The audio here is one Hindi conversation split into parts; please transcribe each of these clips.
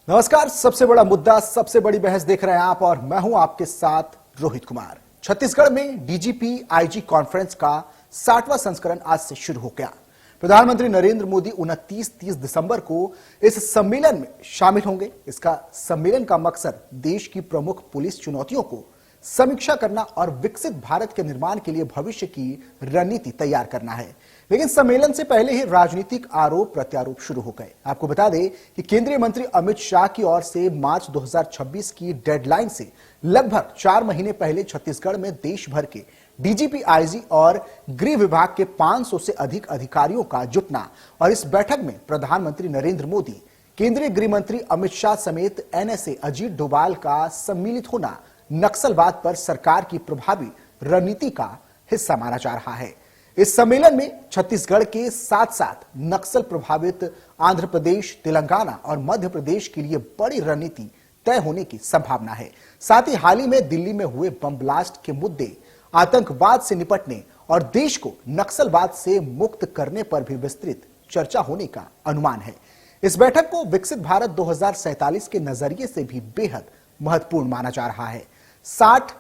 नमस्कार। सबसे बड़ा मुद्दा, सबसे बड़ी बहस देख रहे हैं आप और मैं हूं आपके साथ रोहित कुमार। छत्तीसगढ़ में डीजीपी आईजी कॉन्फ्रेंस का 60वां संस्करण आज से शुरू हो गया। प्रधानमंत्री नरेंद्र मोदी 29-30 दिसंबर को इस सम्मेलन में शामिल होंगे। इसका सम्मेलन का मकसद देश की प्रमुख पुलिस चुनौतियों को समीक्षा करना और विकसित भारत के निर्माण के लिए भविष्य की रणनीति तैयार करना है। लेकिन सम्मेलन से पहले ही राजनीतिक आरोप प्रत्यारोप शुरू हो गए। आपको बता दें कि केंद्रीय मंत्री अमित शाह की ओर से मार्च 2026 की डेडलाइन से लगभग 4 महीने पहले छत्तीसगढ़ में देश भर के डीजीपी, आईजी और गृह विभाग के 500 से अधिक अधिकारियों का जुटना और इस बैठक में प्रधानमंत्री नरेंद्र मोदी, केंद्रीय गृह मंत्री अमित शाह समेत एनएसए अजीत डोभाल का सम्मिलित होना नक्सलवाद पर सरकार की प्रभावी रणनीति का हिस्सा माना जा रहा है। इस सम्मेलन में छत्तीसगढ़ के साथ साथ नक्सल प्रभावित आंध्र प्रदेश, तेलंगाना और मध्य प्रदेश के लिए बड़ी रणनीति तय होने की संभावना है। साथ ही हाल ही में दिल्ली में हुए बम ब्लास्ट के मुद्दे, आतंकवाद से निपटने और देश को नक्सलवाद से मुक्त करने पर भी विस्तृत चर्चा होने का अनुमान है। इस बैठक को विकसित भारत 2047 के नजरिए से भी बेहद महत्वपूर्ण माना जा रहा है। 60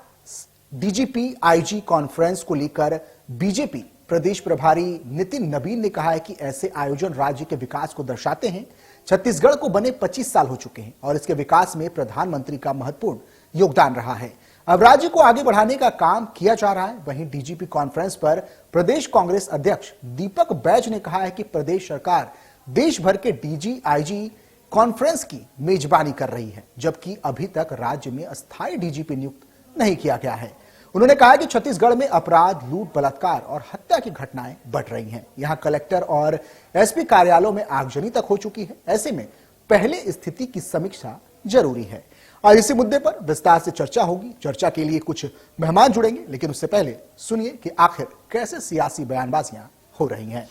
डीजीपी आईजी कॉन्फ्रेंस को लेकर बीजेपी प्रदेश प्रभारी नितिन नबीन ने कहा है कि ऐसे आयोजन राज्य के विकास को दर्शाते हैं। छत्तीसगढ़ को बने 25 साल हो चुके हैं और इसके विकास में प्रधानमंत्री का महत्वपूर्ण योगदान रहा है। अब राज्य को आगे बढ़ाने का काम किया जा रहा है। वहीं डीजीपी कॉन्फ्रेंस पर प्रदेश कांग्रेस अध्यक्ष दीपक बैज ने कहा है कि प्रदेश सरकार देश भर के डीजी आईजी कॉन्फ्रेंस की मेजबानी कर रही है, जबकि अभी तक राज्य में अस्थायी डीजीपी नियुक्त नहीं किया गया है। उन्होंने कहा कि छत्तीसगढ़ में अपराध, लूट, बलात्कार और हत्या की घटनाएं बढ़ रही हैं। यहां कलेक्टर और एसपी कार्यालयों में आगजनी तक हो चुकी है। ऐसे में पहले स्थिति की समीक्षा जरूरी है और इसी मुद्दे पर विस्तार से चर्चा होगी। चर्चा के लिए कुछ मेहमान जुड़ेंगे, लेकिन उससे पहले सुनिए कि आखिर कैसे सियासी बयानबाजियां हो रही हैं।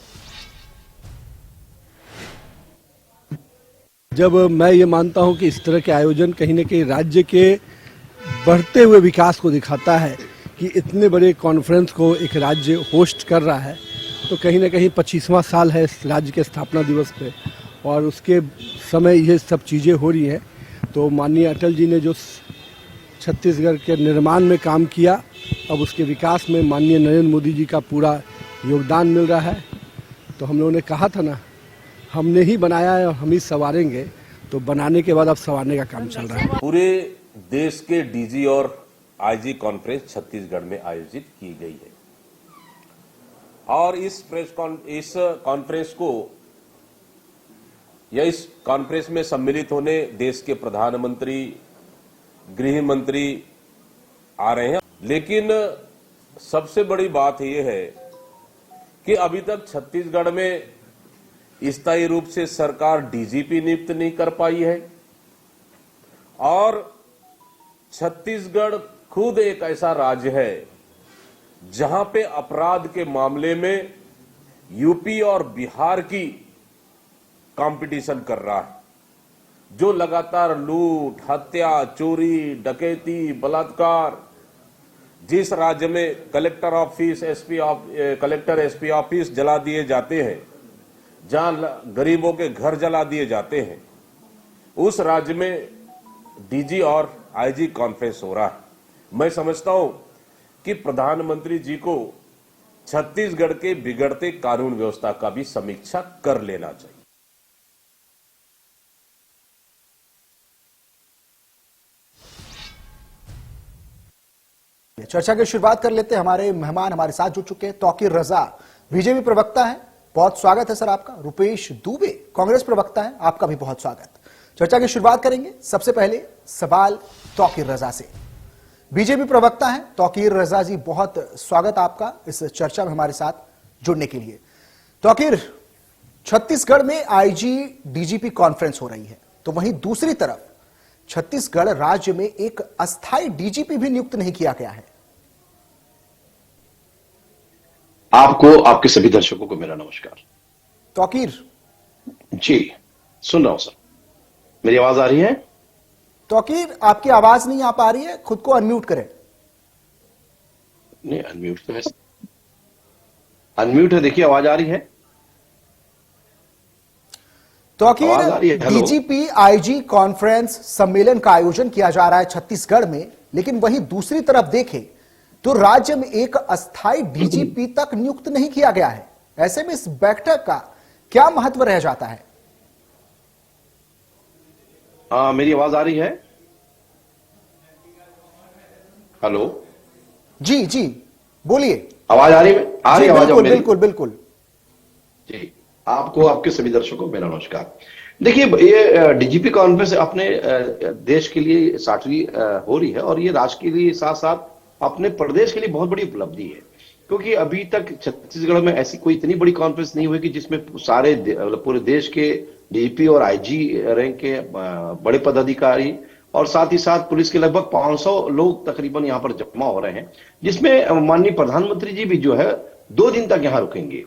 जब मैं ये मानता हूं कि इस तरह के आयोजन कहीं न कहीं राज्य के बढ़ते हुए विकास को दिखाता है कि इतने बड़े कॉन्फ्रेंस को एक राज्य होस्ट कर रहा है, तो कहीं ना कहीं 25वां साल है इस राज्य के स्थापना दिवस पे और उसके समय ये सब चीज़ें हो रही हैं। तो माननीय अटल जी ने जो छत्तीसगढ़ के निर्माण में काम किया, अब उसके विकास में माननीय नरेंद्र मोदी जी का पूरा योगदान मिल रहा है। तो हम लोगों ने कहा था ना, हमने ही बनाया है और हम ही संवारेंगे, तो बनाने के बाद अब संवारने का काम चल रहा है। पूरे देश के डीजी और आईजी कॉन्फ्रेंस छत्तीसगढ़ में आयोजित की गई है और इस कॉन्फ्रेंस को या इस कॉन्फ्रेंस में सम्मिलित होने देश के प्रधानमंत्री, गृह मंत्री आ रहे हैं। लेकिन सबसे बड़ी बात यह है कि अभी तक छत्तीसगढ़ में स्थायी रूप से सरकार डीजीपी नियुक्त नहीं कर पाई है और छत्तीसगढ़ खुद एक ऐसा राज्य है जहां पे अपराध के मामले में यूपी और बिहार की कंपटीशन कर रहा है, जो लगातार लूट, हत्या, चोरी, डकैती, बलात्कार, जिस राज्य में collector office, collector SP office जला दिए जाते हैं, जहां गरीबों के घर जला दिए जाते हैं, उस राज्य में डीजी और आईजी कॉन्फ्रेंस हो रहा है। मैं समझता हूं कि प्रधानमंत्री जी को छत्तीसगढ़ के बिगड़ते कानून व्यवस्था का भी समीक्षा कर लेना चाहिए। चर्चा की शुरुआत कर लेते हैं। हमारे मेहमान हमारे साथ जुड़ चुके हैं। तौकीर रजा बीजेपी प्रवक्ता है, बहुत स्वागत है सर आपका। रुपेश दुबे कांग्रेस प्रवक्ता है, आपका भी बहुत स्वागत। चर्चा की शुरुआत करेंगे। सबसे पहले सवाल तौकीर रजा से। बीजेपी प्रवक्ता हैं तौकीर रजा जी, बहुत स्वागत आपका इस चर्चा में हमारे साथ जुड़ने के लिए। तौकीर, छत्तीसगढ़ में आईजी डीजीपी कॉन्फ्रेंस हो रही है, तो वहीं दूसरी तरफ छत्तीसगढ़ राज्य में एक अस्थायी डीजीपी भी नियुक्त नहीं किया गया है। आपको, आपके सभी दर्शकों को मेरा नमस्कार। तौकीर जी, सुन रहा हूं सर। मेरी आवाज आ रही है? तौकीर, आपकी आवाज नहीं आ पा रही है, खुद को अनम्यूट करें। नहीं, अनम्यूट तो है, अनम्यूट है, देखिए आवाज आ रही है। तो आवाज आ रही है? हेलो। डीजीपी आईजी कॉन्फ्रेंस सम्मेलन का आयोजन किया जा रहा है छत्तीसगढ़ में, लेकिन वहीं दूसरी तरफ देखें तो राज्य में एक अस्थायी डीजीपी तक नियुक्त नहीं किया गया है। ऐसे में इस बैठक का क्या महत्व रह जाता है? मेरी आवाज आ रही है? हेलो, जी जी बोलिए। आवाज आ रही है? आ रही जी, आवाज बिल्कुल मेरी? बिल्कुल बिल्कुल। जी, आपको, आपके सभी दर्शकों को मेरा नमस्कार। देखिए, ये डीजीपी कॉन्फ्रेंस अपने देश के लिए 60वीं हो रही है, और ये राष्ट्र के लिए साथ साथ अपने प्रदेश के लिए बहुत बड़ी उपलब्धि है, क्योंकि अभी तक छत्तीसगढ़ में ऐसी कोई इतनी बड़ी कॉन्फ्रेंस नहीं हुई कि जिसमें सारे पूरे देश के डीजीपी और आईजी रैंक के बड़े पदाधिकारी और साथ ही साथ पुलिस के लगभग 500 लोग तकरीबन यहां पर जमा हो रहे हैं, जिसमें माननीय प्रधानमंत्री जी भी जो है 2 दिन तक यहां रुकेंगे।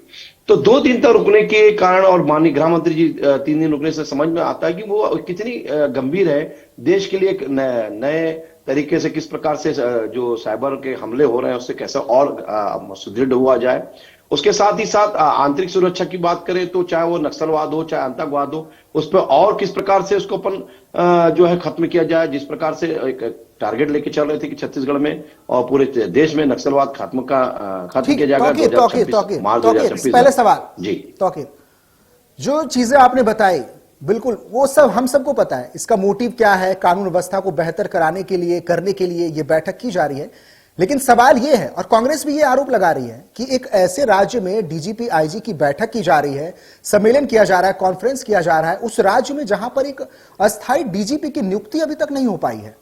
तो 2 दिन तक रुकने के कारण और माननीय गृह मंत्री जी 3 दिन रुकने से समझ में आता है कि वो कितनी गंभीर है देश के लिए। एक नए तरीके से किस प्रकार से जो साइबर के हमले हो रहे हैं उससे कैसे और सुदृढ़ हुआ जाए। उसके साथ ही साथ आंतरिक सुरक्षा की बात करें तो चाहे वो नक्सलवाद हो चाहे आतंकवाद हो, उस पर और किस प्रकार से उसको अपन जो है खत्म किया जाए। जिस प्रकार से एक टारगेट लेके चल रहे थे कि छत्तीसगढ़ में और पूरे देश में नक्सलवाद खत्म किया जाएगा। पहले सवाल जी, तौकीर, जो चीजें आपने बताई बिल्कुल वो सब हम सबको पता है, इसका मोटिव क्या है, कानून व्यवस्था को बेहतर कराने के लिए करने के लिए ये बैठक की जा रही है। लेकिन सवाल ये है, और कांग्रेस भी ये आरोप लगा रही है कि एक ऐसे राज्य में डीजीपी आईजी की बैठक की जा रही है, सम्मेलन किया जा रहा है, कॉन्फ्रेंस किया जा रहा है, उस राज्य में जहां पर एक अस्थायी डीजीपी की नियुक्ति अभी तक नहीं हो पाई है।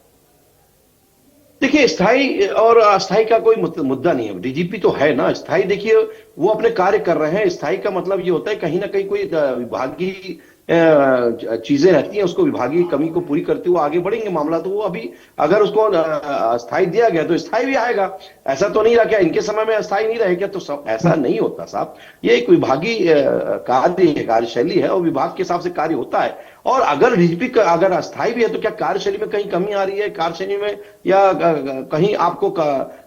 देखिए, स्थायी और अस्थायी का कोई मुद्दा नहीं है। डीजीपी तो है ना, स्थायी देखिए वो अपने कार्य कर रहे हैं। स्थायी का मतलब ये होता है कहीं ना कहीं कोई विभागीय चीजें रहती हैं, उसको विभागीय कमी को पूरी करते हुए आगे बढ़ेंगे मामला। तो वो अभी अगर उसको अस्थायी दिया गया तो स्थायी भी आएगा। ऐसा तो नहीं रहा क्या इनके समय में अस्थायी नहीं रहेगा? तो सब ऐसा नहीं होता साहब। ये एक विभागीय कार्य है, कार्यशैली है और विभाग के हिसाब से कार्य होता है। और अगर डीजीपी अगर अस्थायी भी है तो क्या कार्यशैली में कहीं कमी आ रही है, कार्यशैली में, या कहीं आपको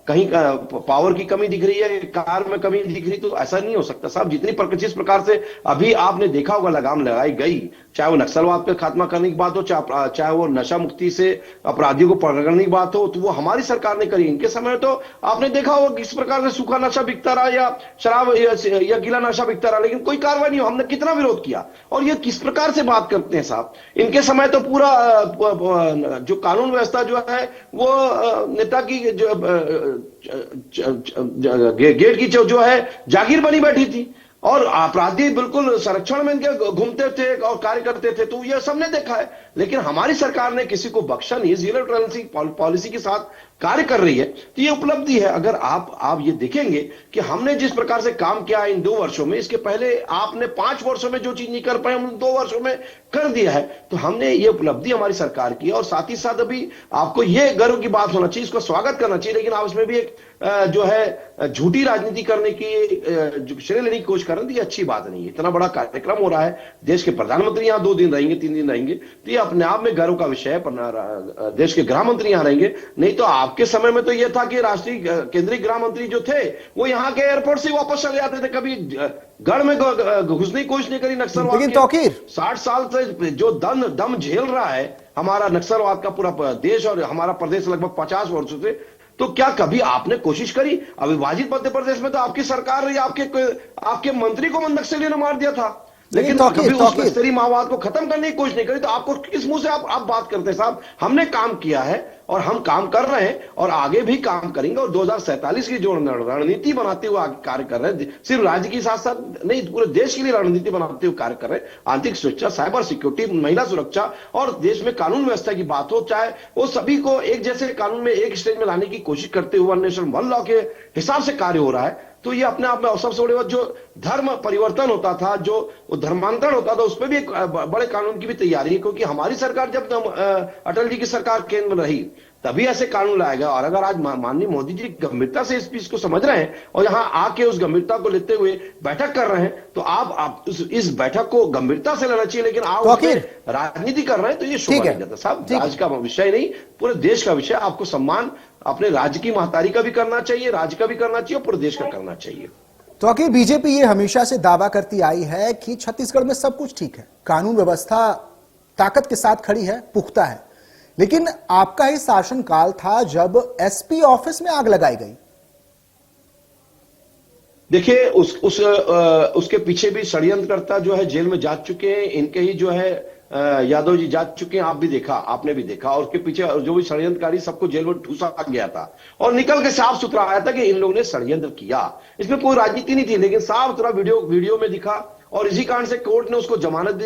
कहीं पावर की कमी दिख रही है, कार में कमी दिख रही? तो ऐसा नहीं हो सकता साहब। जिस प्रकार से अभी आपने देखा होगा लगाम लगाई गई, चाहे वो नक्सलवाद पर खात्मा करने की बात हो, चाहे वो नशा मुक्ति से अपराधियों को पकड़ने की बात हो, तो वो हमारी सरकार ने करी। इनके समय तो आपने देखा होगा किस प्रकार से सूखा नशा बिकता रहा या शराब या गीला नशा बिकता रहा, लेकिन कोई कार्रवाई नहीं हो। हमने कितना विरोध किया। और ये किस प्रकार से बात करते हैं साहब। इनके समय तो पूरा जो कानून व्यवस्था जो है वो नेता की गेट की जो है जागीर बनी बैठी थी, और अपराधी बिल्कुल संरक्षण में इनके घूमते थे और कार्य करते थे। तो ये सबने देखा है। लेकिन हमारी सरकार ने किसी को बख्शा नहीं, जीरो टॉलरेंस पॉलिसी के साथ कार्य कर रही है। तो ये उपलब्धि है। अगर आप ये देखेंगे कि हमने जिस प्रकार से काम किया इन 2 वर्षों में, इसके पहले आपने 5 वर्षों में जो चीज नहीं कर पाए हम 2 वर्षों में कर दिया है। तो हमने ये उपलब्धि हमारी सरकार की है। और साथ ही साथ अभी आपको ये गर्व की बात होना चाहिए, इसको स्वागत करना चाहिए। लेकिन आप इसमें भी एक जो है झूठी राजनीति करने की श्रेय लेने की कोशिश कर रहे हैं। ये अच्छी बात नहीं है। इतना बड़ा कार्यक्रम हो रहा है, देश के प्रधानमंत्री यहां 2 दिन रहेंगे, 3 दिन रहेंगे, तो ये अपने आप में गर्व का विषय है। देश के गृह मंत्री यहां रहेंगे। नहीं तो आपके समय में तो यह था कि राष्ट्रीय केंद्रीय गृह मंत्री जो थे वो यहां के एयरपोर्ट से वापस चले जाते थे। कभी गढ़ में घुसने की कोशिश नहीं करी नक्सलवाद। लेकिन तौकीर, 60 साल से जो दम झेल रहा है हमारा नक्सलवाद का पूरा देश और हमारा प्रदेश लगभग 50 वर्षों से, तो क्या कभी आपने कोशिश करी? अविभाजित मध्य प्रदेश में तो आपकी सरकार या आपके मंत्री को नक्सलियों ने मार दिया था, लेकिन कभी उस नक्सली माओवाद को खत्म करने की कोशिश नहीं करी। तो आपको किस मुंह से आप बात करते हैं साहब? हमने काम किया है और हम काम कर रहे हैं और आगे भी काम करेंगे। और 2047 की जो रणनीति बनाते हुए कार्य कर रहे हैं, सिर्फ राज्य के साथ साथ नहीं पूरे देश के लिए रणनीति बनाते हुए कार्य कर रहे हैं। आंतरिक सुरक्षा, साइबर सिक्योरिटी, महिला सुरक्षा और देश में कानून व्यवस्था की बात हो, चाहे वो सभी को एक जैसे कानून में एक स्टेज में लाने की कोशिश करते हुए वन नेशन वन लॉ के हिसाब से कार्य हो रहा है। तो ये अपने आप में सबसे बड़ी बात, जो धर्म परिवर्तन होता था, जो धर्मांतरण होता था, उसमें भी एक बड़े कानून की भी तैयारी है। क्योंकि हमारी सरकार जब अटल जी की सरकार केंद्र में रही तभी ऐसे कानून लाएगा। और अगर आज माननीय मोदी जी गंभीरता से इस चीज को समझ रहे हैं और यहां आके उस गंभीरता को लेते हुए बैठक कर रहे हैं, तो आप इस बैठक को गंभीरता से लेना चाहिए। लेकिन आप राजनीति कर रहे हैं तो ये शोभा नहीं जाता साहब। राज्य का विषय नहीं, पूरे देश का विषय। आपको सम्मान अपने राज्य की महतारी का भी करना चाहिए, राज्य का भी करना चाहिए और पूरे देश का करना चाहिए। तो आखिर बीजेपी ये हमेशा से दावा करती आई है कि छत्तीसगढ़ में सब कुछ ठीक है, कानून व्यवस्था ताकत के साथ खड़ी है, पुख्ता है। लेकिन आपका ही शासनकाल था जब एसपी ऑफिस में आग लगाई गई। देखिए उसके पीछे भी षड्यंत्रकर्ता जो है जेल में जा चुके हैं। इनके ही जो है यादव जी जा चुके हैं। आपने भी देखा। और उसके पीछे जो भी षड्यंत्रकारी सबको जेल में ठूसा गया था और निकल के साफ सुथरा आया था कि इन लोगों ने षड्यंत्र किया। इसमें कोई राजनीति नहीं थी, लेकिन साफ सुथरा वीडियो में दिखा। और इसी कारण से कोर्ट ने उसको जमानत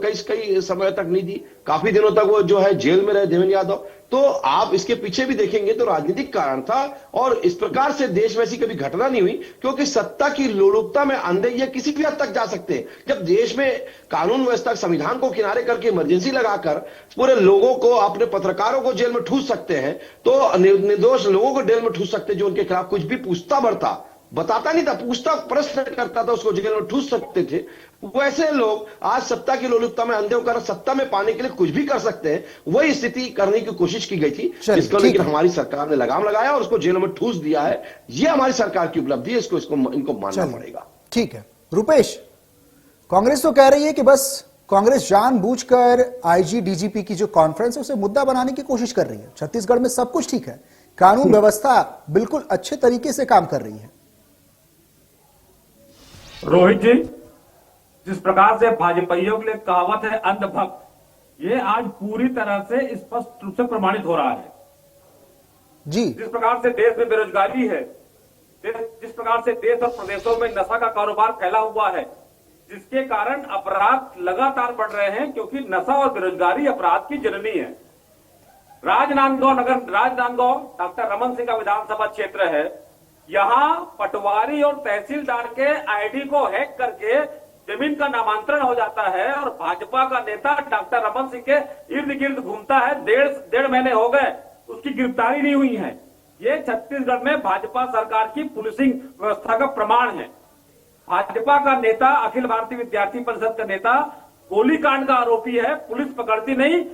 कई समय तक नहीं दी। काफी दिनों तक वो जो है जेल में रहे देवेंद्र यादव। तो आप इसके पीछे भी देखेंगे तो राजनीतिक कारण था। और इस प्रकार से देश में ऐसी कभी घटना नहीं हुई, क्योंकि सत्ता की लोलुपता में अंधे ये किसी भी हद तक जा सकते हैं। जब देश में कानून व्यवस्था संविधान को किनारे करके इमरजेंसी लगाकर पूरे लोगों को, अपने पत्रकारों को जेल में ठूस सकते हैं, तो निर्दोष लोगों को जेल में ठूस सकते हैं। जो उनके खिलाफ कुछ भी पूछता बताता नहीं था, पूछता प्रश्न करता था, उसको जेल में ठूस सकते थे। वैसे लोग आज सत्ता की लोलुपता में अंधे होकर सत्ता में पाने के लिए कुछ भी कर सकते हैं। वही स्थिति करने की कोशिश की गई थी, जिसको लेकिन हमारी सरकार ने लगाम लगाया और उसको जेल में ठूस दिया है। ये हमारी सरकार की उपलब्धि है, इनको मानना पड़ेगा। ठीक है रुपेश, कांग्रेस तो कह रही है कि बस कांग्रेस जानबूझकर आईजी डीजीपी की जो कॉन्फ्रेंस है उसे मुद्दा बनाने की कोशिश कर रही है। छत्तीसगढ़ में सब कुछ ठीक है, कानून व्यवस्था बिल्कुल अच्छे तरीके से काम कर रही है। रोहित जी, जिस प्रकार से भाजपाइयों के लिए कहावत है अंधभक्त, ये आज पूरी तरह से स्पष्ट रूप से प्रमाणित हो रहा है जी। जिस प्रकार से देश में बेरोजगारी है, जिस प्रकार से देश और प्रदेशों में नशा का कारोबार फैला हुआ है, जिसके कारण अपराध लगातार बढ़ रहे हैं, क्योंकि नशा और बेरोजगारी अपराध की जननी है। राजनांदगांव डॉक्टर रमन सिंह का विधानसभा क्षेत्र है। यहां पटवारी और तहसीलदार के आईडी को हैक करके जमीन का नामांतरण हो जाता है और भाजपा का नेता डॉक्टर रमन सिंह के इर्द गिर्द घूमता है। डेढ़ महीने हो गए, उसकी गिरफ्तारी नहीं हुई है। ये छत्तीसगढ़ में भाजपा सरकार की पुलिसिंग व्यवस्था का प्रमाण है। भाजपा का नेता, अखिल भारतीय विद्यार्थी परिषद का नेता गोलीकांड का आरोपी है, पुलिस पकड़ती नहीं।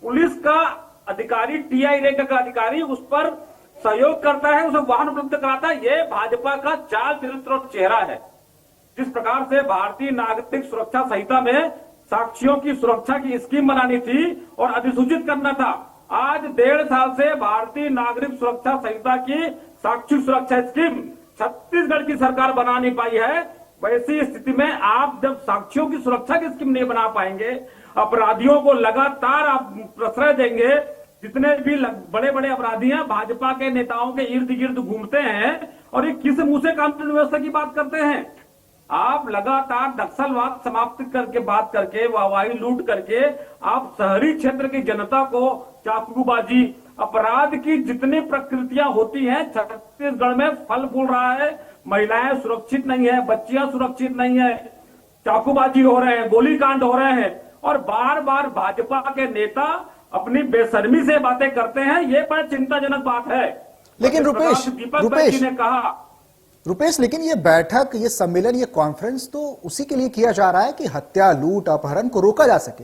पुलिस का अधिकारी, टीआई रैंक का अधिकारी उस पर सहयोग करता है, उसे वाहन उपलब्ध कराता है। ये भाजपा का चाल चरित्र और चेहरा है। जिस प्रकार से भारतीय नागरिक सुरक्षा संहिता में साक्षियों की सुरक्षा की स्कीम बनानी थी और अधिसूचित करना था, आज 1.5 साल से भारतीय नागरिक सुरक्षा संहिता की साक्षी सुरक्षा स्कीम छत्तीसगढ़ की सरकार बना नहीं पाई है। वैसी स्थिति में आप जब साक्षियों की सुरक्षा की स्कीम नहीं बना पाएंगे, अपराधियों को लगातार आप प्रश्रय देंगे। जितने भी बड़े बड़े अपराधी हैं भाजपा के नेताओं के इर्द गिर्द घूमते हैं और ये किस मुंह से कानून व्यवस्था की बात करते हैं। आप लगातार नक्सलवाद समाप्त करके बात करके, वाहवाही लूट करके आप शहरी क्षेत्र की जनता को चाकूबाजी, अपराध की जितनी प्रकृतियां होती हैं छत्तीसगढ़ में फल फूल रहा है। महिलाएं सुरक्षित नहीं है, बच्चियां सुरक्षित नहीं है, चाकूबाजी हो रहे हैं, गोलीकांड हो रहे हैं और बार बार भाजपा के नेता अपनी बेशर्मी से बातें करते हैं। ये बड़ी चिंताजनक बात है। लेकिन रुपेश ने कहा रुपेश, लेकिन ये बैठक, ये सम्मेलन, ये कॉन्फ्रेंस तो उसी के लिए किया जा रहा है कि हत्या, लूट, अपहरण को रोका जा सके।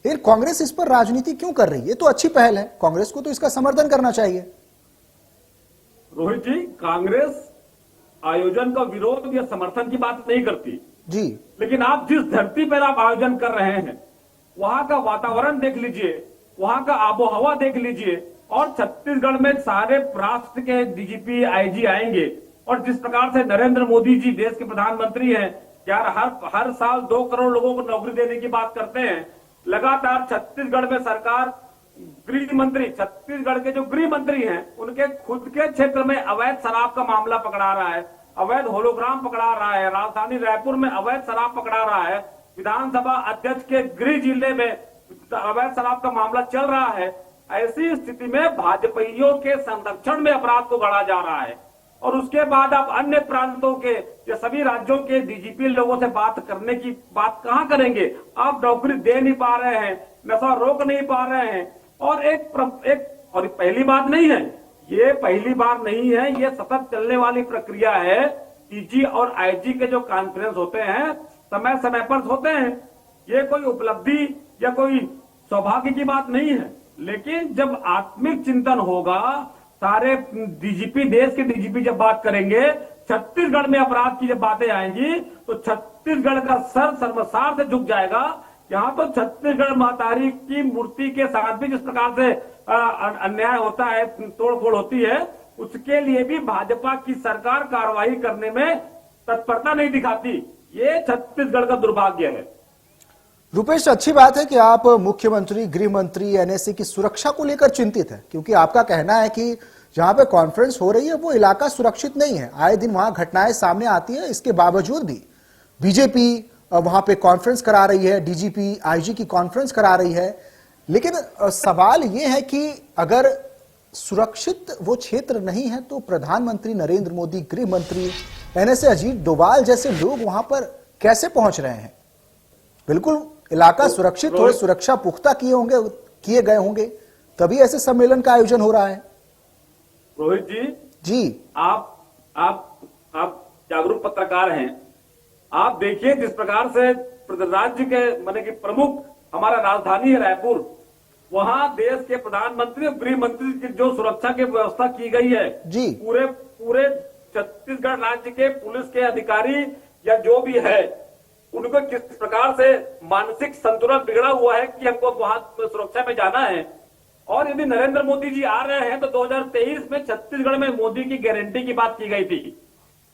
फिर कांग्रेस इस पर राजनीति क्यों कर रही है? तो अच्छी पहल है, कांग्रेस को तो इसका समर्थन करना चाहिए। रोहित जी, कांग्रेस आयोजन का विरोध या समर्थन की बात नहीं करती जी, लेकिन आप जिस धरती पर आप आयोजन कर रहे हैं वहां का वातावरण देख लीजिए, वहां का आबोहवा देख लीजिए। और छत्तीसगढ़ में सारे राष्ट्र के डीजीपी, आईजी आएंगे और जिस प्रकार से नरेंद्र मोदी जी देश के प्रधानमंत्री हैं, यार हर साल 2 करोड़ लोगों को नौकरी देने की बात करते हैं। लगातार छत्तीसगढ़ में सरकार, गृह मंत्री, छत्तीसगढ़ के जो गृह मंत्री हैं उनके खुद के क्षेत्र में अवैध शराब का मामला पकड़ा रहा है, अवैध होलोग्राम पकड़ा रहा है, राजधानी रायपुर में अवैध शराब पकड़ा रहा है, विधानसभा अध्यक्ष के गृह जिले में अवैध शराब का मामला चल रहा है। ऐसी स्थिति में भाजपाइयों के संरक्षण में अपराध को गढ़ा जा रहा है और उसके बाद आप अन्य प्रांतों के या सभी राज्यों के डीजीपी लोगों से बात करने की बात कहां करेंगे? आप नौकरी दे नहीं पा रहे हैं, नशा रोक नहीं पा रहे हैं। और पहली बात नहीं है, ये पहली बार नहीं है, ये सतत चलने वाली प्रक्रिया है। डीजी और आईजी के जो कॉन्फ्रेंस होते हैं समय समय पर होते हैं। ये कोई उपलब्धि या कोई सौभाग्य की बात नहीं है, लेकिन जब आत्मिक चिंतन होगा, सारे डीजीपी, देश के डीजीपी जब बात करेंगे, छत्तीसगढ़ में अपराध की जब बातें आएंगी तो छत्तीसगढ़ का सर सर्वसार से झुक जाएगा। यहाँ तो छत्तीसगढ़ महतारी की मूर्ति के साथ भी जिस प्रकार से अन्याय होता है, तोड़फोड़ होती है, उसके लिए भी भाजपा की सरकार कार्रवाई करने में तत्परता नहीं दिखाती। ये छत्तीसगढ़ का दुर्भाग्य है। रुपेश, अच्छी बात है कि आप मुख्यमंत्री, गृह मंत्री, एनएसए की सुरक्षा को लेकर चिंतित है, क्योंकि आपका कहना है कि जहां पे कॉन्फ्रेंस हो रही है वो इलाका सुरक्षित नहीं है। आए दिन वहां घटनाएं सामने आती है, इसके बावजूद भी बीजेपी वहां पे कॉन्फ्रेंस करा रही है, डीजीपी, आईजी की कॉन्फ्रेंस करा रही है। लेकिन सवाल ये है कि अगर सुरक्षित वो क्षेत्र नहीं है तो प्रधानमंत्री नरेंद्र मोदी, गृह मंत्री, एनएसए अजीत डोभाल जैसे लोग वहां पर कैसे पहुंच रहे हैं? बिल्कुल इलाका सुरक्षित हो, सुरक्षा पुख्ता किए गए होंगे, तभी ऐसे सम्मेलन का आयोजन हो रहा है। रोहित जी, आप जागरूक पत्रकार हैं। आप देखिए जिस प्रकार से राज्य के माने कि प्रमुख हमारा राजधानी है रायपुर, वहां देश के प्रधानमंत्री और गृह मंत्री की जो सुरक्षा की व्यवस्था की गई है जी, पूरे छत्तीसगढ़ राज्य के पुलिस के अधिकारी या जो भी है, उनको किस प्रकार से मानसिक संतुलन बिगड़ा हुआ है कि हमको वहां सुरक्षा में जाना है। और यदि नरेंद्र मोदी जी आ रहे हैं तो 2023 में छत्तीसगढ़ में मोदी की गारंटी की बात की गई थी।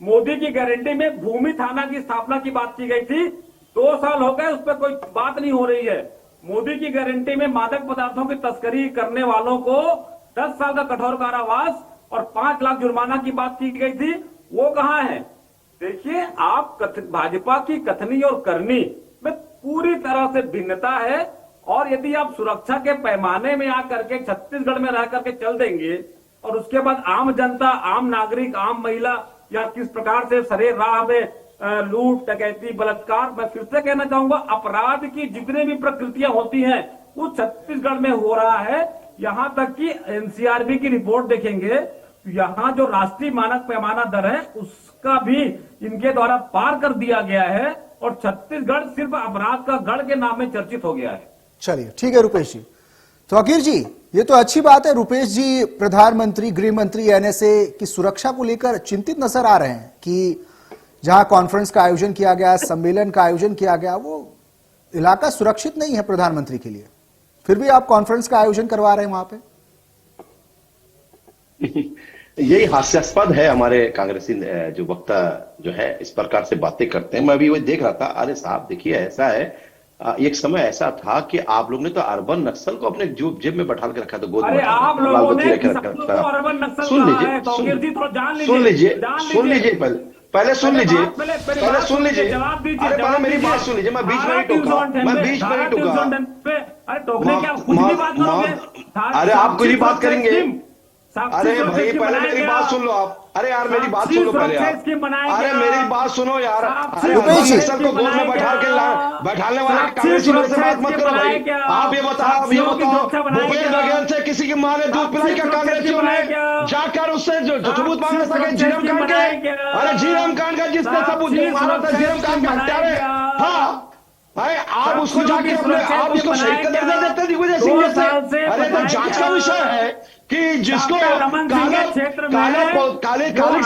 मोदी की गारंटी में भूमि थाना की स्थापना की बात की गई थी। 2 साल हो गए, उस पर कोई बात नहीं हो रही है। मोदी की गारंटी में मादक पदार्थों की तस्करी करने वालों को 10 साल का कठोर कारावास और 5 लाख जुर्माना की बात की गई थी, वो कहां है? देखिए, आप भाजपा की कथनी और करनी में पूरी तरह से भिन्नता है। और यदि आप सुरक्षा के पैमाने में आकर के छत्तीसगढ़ में रह करके चल देंगे और उसके बाद आम जनता, आम नागरिक, आम महिला या किस प्रकार से सरेह राह में लूट, डकैती, बलात्कार, मैं फिर से कहना चाहूंगा, अपराध की जितने भी प्रकृतियां होती हैं वो छत्तीसगढ़ में हो रहा है। यहां तक कि एनसीआरबी की रिपोर्ट देखेंगे तो यहां जो राष्ट्रीय मानक पैमाना दर है उसका भी इनके द्वारा पार कर दिया गया है और छत्तीसगढ़ सिर्फ अपराध का गढ़ के नाम में चर्चित हो गया है। चलिए ठीक है रुपेश जी। तो अकीर जी, ये तो अच्छी बात है, रुपेश जी प्रधानमंत्री, गृह मंत्री, एनएसए की सुरक्षा को लेकर चिंतित नजर आ रहे हैं कि जहां कॉन्फ्रेंस का आयोजन किया गया, सम्मेलन का आयोजन किया गया, वो इलाका सुरक्षित नहीं है प्रधानमंत्री के लिए, फिर भी आप कॉन्फ्रेंस का आयोजन करवा रहे हैं वहां पे। यही हास्यास्पद है, हमारे कांग्रेसी जो वक्ता जो है इस प्रकार से बातें करते हैं। मैं अभी वही देख रहा था, अरे साहब देखिए, ऐसा है एक समय ऐसा था कि आप लोग ने तो अर्बन नक्सल को अपने जेब में बैठा के रखा था, गोद में। अरे आप लोगों ने अर्बन नक्सल सुन लीजिए, सुन लीजिए, पहले सुन लीजिए, अरे पहले मेरी बात सुन लीजिए, मैं बीच में नहीं टोका। अरे आप कुछ ही बात करेंगे। अरे भाई पहले मेरी बात सुन लो आप। अरे यार मेरी बात सुनो पहले आप। अरे मेरी बात सुनो यार। नक्सल को गोद में बैठाने वाले कांग्रेसी लोगों से बात मत करो भाई। आप ये बताओ भूपेश बघेल से किसी की मां ने दूध पिलाई क्या कांग्रेसियों ने? जाकर उससे जो सबूत मांग सके झीरम कांड के। अरे झीरम कांड का जिसने सबूत मारा था, झीरम कांड का हत्यारे, हाँ भाई आप उसको जाके अपने आप उसको शहीद का दर्जा देते दिग्विजय सिंह जैसे। अरे तो जांच का विषय है कि जिसको काले से पोताई कर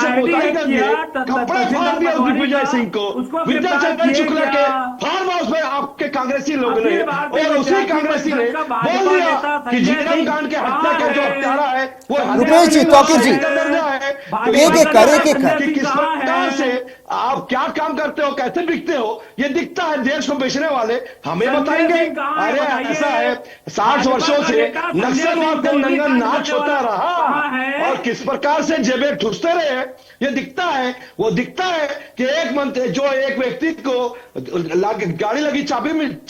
दिए, कपड़े फाड़ दिया दिग्विजय सिंह को, विजय चंद्र शुक्ला के फार्म हाउस में आपके कांग्रेसी लोगों ने, और उसी कांग्रेसी ने बोल दिया कि झीरम कांड के हत्या का जो हत्यारा है वो रुपेश जी, तौकीर जी, दर्जा है। किस प्रकार से आप क्या काम करते हो, कैसे बिकते हो, ये दिखता है देश को बेचने वाले हमें बताएंगे। अरे ऐसा है, 60 वर्षों से नक्सलवाद का नंगा नाच होता रहा और किस प्रकार से जेबें ठूसते रहे, ये दिखता है। वो दिखता है कि एक मंत्री जो एक व्यक्ति को गाड़ी लगी, चाबी में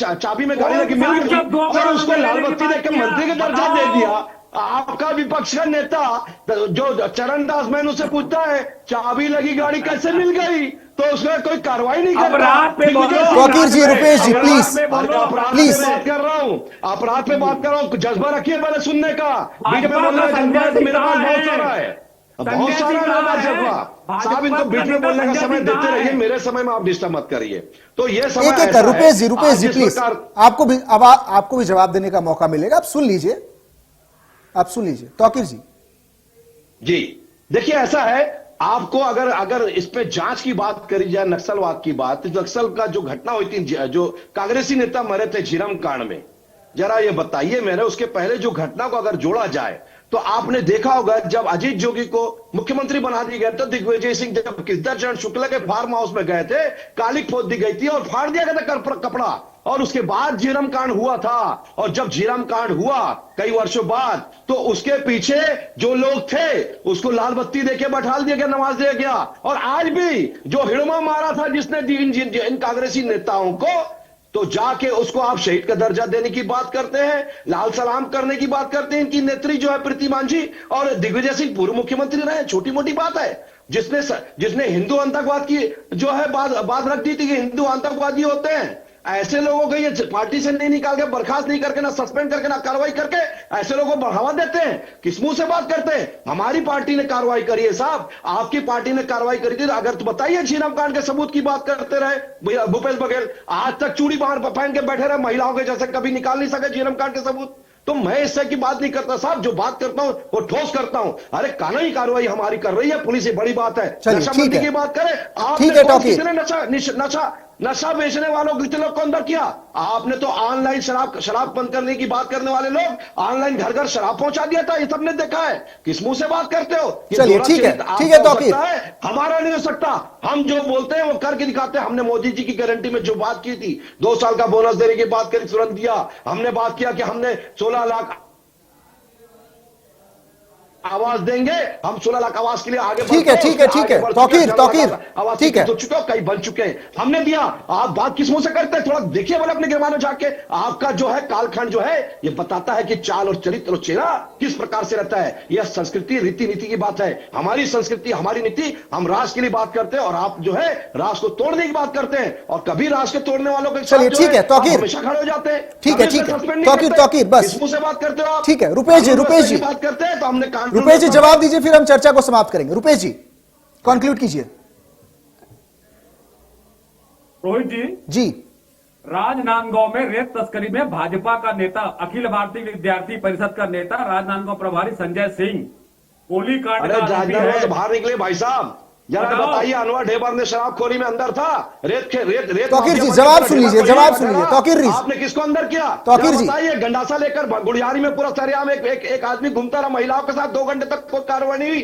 गाड़ी लगी मिल गई और उसको लाल बत्ती देकर मंत्री का दर्जा दे दिया। आपका विपक्ष का नेता जो चरणदास मैंने उससे पूछता है चाबी लगी गाड़ी कैसे मिल गई, तो उसमें कोई कार्रवाई नहीं कर रहा। वकील जी, रुपेश जी प्लीज प्लीज बात कर रहा हूँ, अपराध पे बात कर रहा हूँ। जज्बा रखिए पहले सुनने का, बीच में बोलने का जज्बा है तो मेरे पास बहुत सारा है, बहुत सारा मेरे पास जज्बा। साहब इनको बीच में बोलने का समय देते रहिए, मेरे समय में आप डिस्टर्ब मत करिए। तो ये समय एक एक रुपेश जी प्लीज, आपको भी जवाब देने का मौका मिलेगा, आप सुन लीजिए। तौकीर जी जी देखिए, ऐसा है आपको अगर इस पे जांच की बात करी जाए, नक्सलवाद की बात, तो नक्सल का जो घटना हुई थी, जो कांग्रेसी नेता मरे थे झीरम कांड में, जरा ये बताइए मेरे, उसके पहले जो घटना को अगर जोड़ा जाए तो आपने देखा होगा जब अजीत जोगी को मुख्यमंत्री बना दिए गए तो दिग्विजय सिंह जब किशोर शुक्ला के फार्म हाउस में गए थे, काली खोद दी गई थी और फाड़ दिया गया था कपड़ा, और उसके बाद झीरम कांड हुआ था। और जब झीरम कांड हुआ कई वर्षों बाद, तो उसके पीछे जो लोग थे उसको लाल बत्ती देके बैठा दिया गया, नवाज दिया गया। और आज भी जो हिड़मा मारा था जिसने इन कांग्रेसी नेताओं को, तो जाके उसको आप शहीद का दर्जा देने की बात करते हैं, लाल सलाम करने की बात करते हैं। इनकी नेत्री जो है प्रीति मांझी और दिग्विजय सिंह पूर्व मुख्यमंत्री रहे, छोटी मोटी बात है। जिसने हिंदू आतंकवाद की जो है बात रख दी थी कि हिंदू आतंकवादी होते हैं, ऐसे लोगों को ये पार्टी से नहीं निकाल के, बर्खास्त नहीं करके, ना सस्पेंड करके, ना कार्रवाई करके ऐसे लोगों को बढ़ावा देते हैं। किस मुंह से बात करते हैं? हमारी पार्टी ने कार्रवाई करी है साहब, आपकी पार्टी ने कार्रवाई करी थी। अगर तो बताइए, झीरम कांड के सबूत की बात करते रहे भूपेश बघेल, आज तक चूड़ी पहन के बैठे रहे महिलाओं के जैसे, कभी निकाल नहीं सके झीरम कांड के सबूत। तो मैं इससे की बात नहीं करता साहब, जो बात करता हूं वो ठोस करता हूं। अरे कानूनी कार्रवाई हमारी कर रही है पुलिस, ये बड़ी बात है। नशाबंदी की बात करें, आपने नशा बेचने वालों को कितने लोग को अंदर किया? आपने तो ऑनलाइन शराब बंद करने की बात करने वाले लोग ऑनलाइन घर घर शराब पहुंचा दिया था, ये सबने देखा है। किस मुंह से बात करते हो? चलिए ठीक है तौकीर, हमारा नहीं हो सकता। हम जो बोलते हैं वो करके दिखाते हैं। हमने मोदी जी की गारंटी में जो बात की थी, 2 साल का बोनस देने की बात करी, तुरंत दिया। हमने बात किया कि हमने 16 लाख आवाज देंगे, हम 16 लाख आवाज के लिए आगे ठीक है तौकीर ठीक है, तो चुके हो, कई बन चुके हैं, हमने दिया। आप बात किस मुंह से करते हैं? थोड़ा देखिए वाले अपने गिरबान में जाके। आपका जो है कालखंड जो है ये बताता है कि चाल और चरित्र और चेहरा किस प्रकार से रहता है। यह संस्कृति रीति नीति की बात है। हमारी संस्कृति, हमारी नीति, हम राष्ट्र के लिए बात करते हैं और आप जो है राष्ट्र को तोड़ने की बात करते हैं। और कभी राष्ट्र के तोड़ने वालों के चलिए ठीक है तौकीर, हमेशा खड़े हो जाते हैं। ठीक है तौकीर बस किस मुंह से बात करते हो आप? ठीक है रुपेश जी बात करते हैं तो हमने रुपेश जी जवाब दीजिए, फिर हम चर्चा को समाप्त करेंगे। रुपेश जी कंक्लूड कीजिए। रोहित जी राजनांदगांव में रेत तस्करी में भाजपा का नेता, अखिल भारतीय विद्यार्थी परिषद का नेता, राजनांदगांव प्रभारी संजय सिंह गोली कांड का आरोपी है। से बाहर निकले भाई साहब, जरा बताइए। अनवर ढेबर ने शराबखोरी में अंदर था, रेत तौकीर जी जवाब सुन लीजिए तौकीर जी, आपने किसको अंदर किया? तौकीर जी बताइए। गंडासा लेकर गुड़ियारी में पूरा सरेआम एक आदमी घूमता रहा महिलाओं के साथ, 2 घंटे तक कोई कार्रवाई नहीं हुई।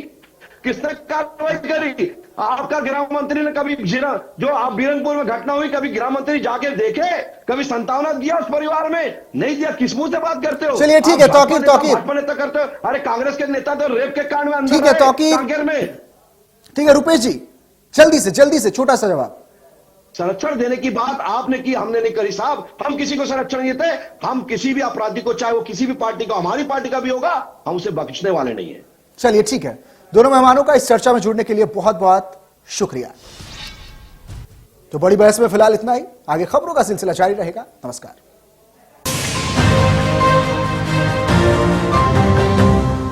किसने कार्रवाई करी? आपका गृह मंत्री ने कभी जो आप बीरंगपुर में घटना हुई, कभी गृह मंत्री जाके देखे? कभी सांत्वना दिया उस परिवार में? नहीं दिया। किस मुंह से बात करते हो? चलिए ठीक है तौकीर भाजपा नेता करते हो। अरे कांग्रेस के नेता तो रेप के कांड में अंदर, ठीक है तौकीर में। ठीक है रुपेश जी जल्दी से छोटा सा जवाब। संरक्षण देने की बात आपने की, हमने नहीं करी साहब। हम किसी को संरक्षण नहीं देते। हम किसी भी अपराधी को, चाहे वो किसी भी पार्टी का, हमारी पार्टी का भी होगा, हम उसे बख्शने वाले नहीं है। चलिए ठीक है, दोनों मेहमानों का इस चर्चा में जुड़ने के लिए बहुत बहुत शुक्रिया। तो बड़ी बहस में फिलहाल इतना ही, आगे खबरों का सिलसिला जारी रहेगा। नमस्कार।